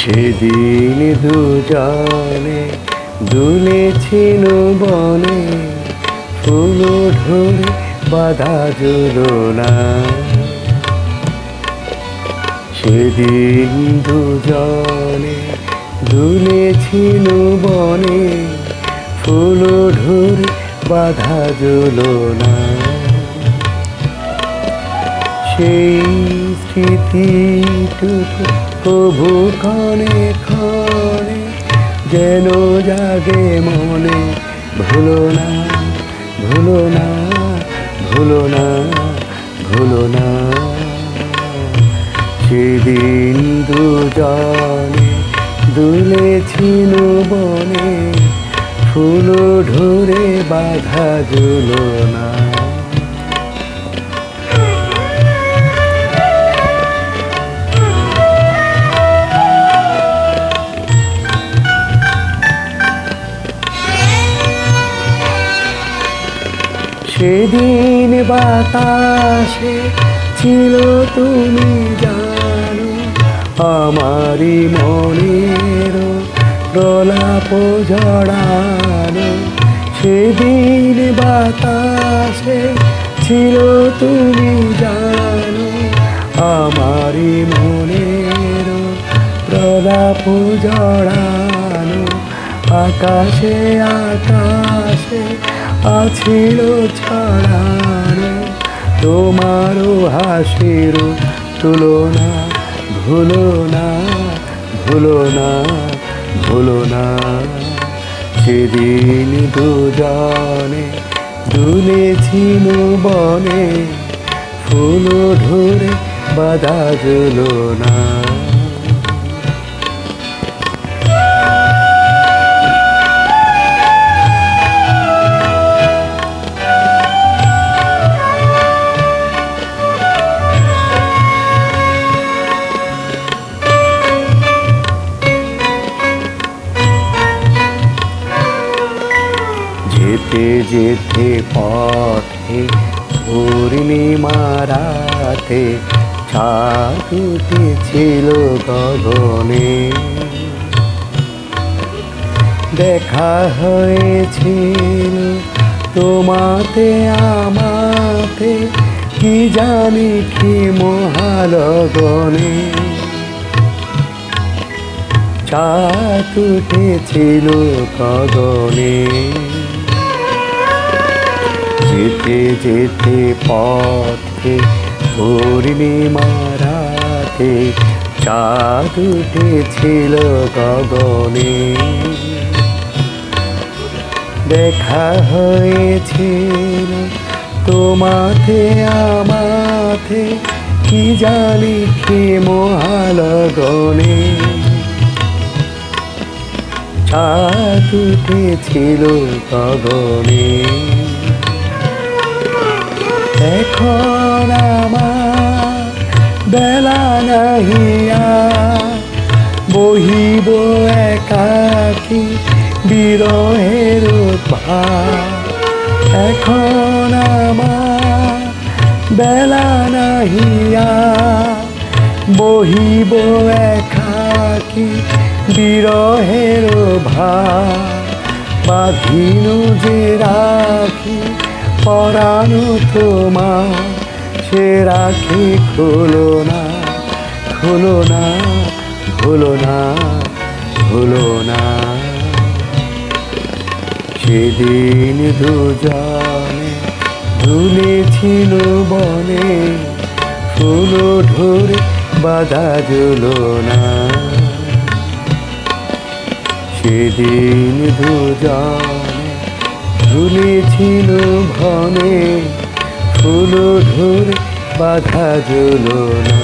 সেদিন দুজনে দুলেছিল বনে, ফুল ধরে বাঁধা ঝুলনা। সেদিন দুজনে দুলেছিল বনে, ফুল ধরে বাঁধা ঝুলনা। সেই স্মৃতিটুকু প্রভু ক্ষণে ক্ষণে যেন জাগে মনে, ভুলো না ভুলো না ভুলো না ভুলো না। সেদিন দুজনে দুলেছিল বনে, ফুল ধরে বাঁধা ঝুলনা। সেদিন বাতাসে ছিল তুমি জানো, আমারই মনের প্রলাপ জড়ানো। সেদিন বাতাসে ছিল তুমি জানো, আমারই মনের প্রলাপ জড়ানো। আকাশে আকাশে আছিল ছড়ানো তোমারও হাসির তুলনা, ভুলো না ভুলো না ভুলো না। সেদিন দুজনে দুলেছিল বনে, ফুল ধরে বাঁধা ঝুলনা। যেতে যেতে পথে পূর্ণিমা রাতে চাঁদ উঠেছিল গগনে। দেখা হয়েছিল তোমাতে আমাতে, কি জানি কি মহালগনে। চাঁদ উঠেছিল গগনে। যেতে যেতে পথে পূর্ণিমা রাতে চাঁদ উঠেছিল গগনে। দেখা হয়েছিল তোমাতে আমাতে, কি জানি কি মহালগনে। চাঁদ উঠেছিল গগনে। এখন আমার বেলা নাহিয়া, বহিব একাকী বিরহের ভার। এখন আমার বেলা নাহিয়া, বহিব একাকী বিরহের ভার। বাঁধিনু যে রাখি পরানো তোমার, সে রাখি খুলো না খুলো না ভুলো না ভুলো না। সেদিন দুজনে দুলেছিল বনে, ফুল ধরে বাঁধা ঝুলনা। সেদিন দুজনে দুলেছিল বনে, ফুল ধরে বাঁধা ঝুলনা।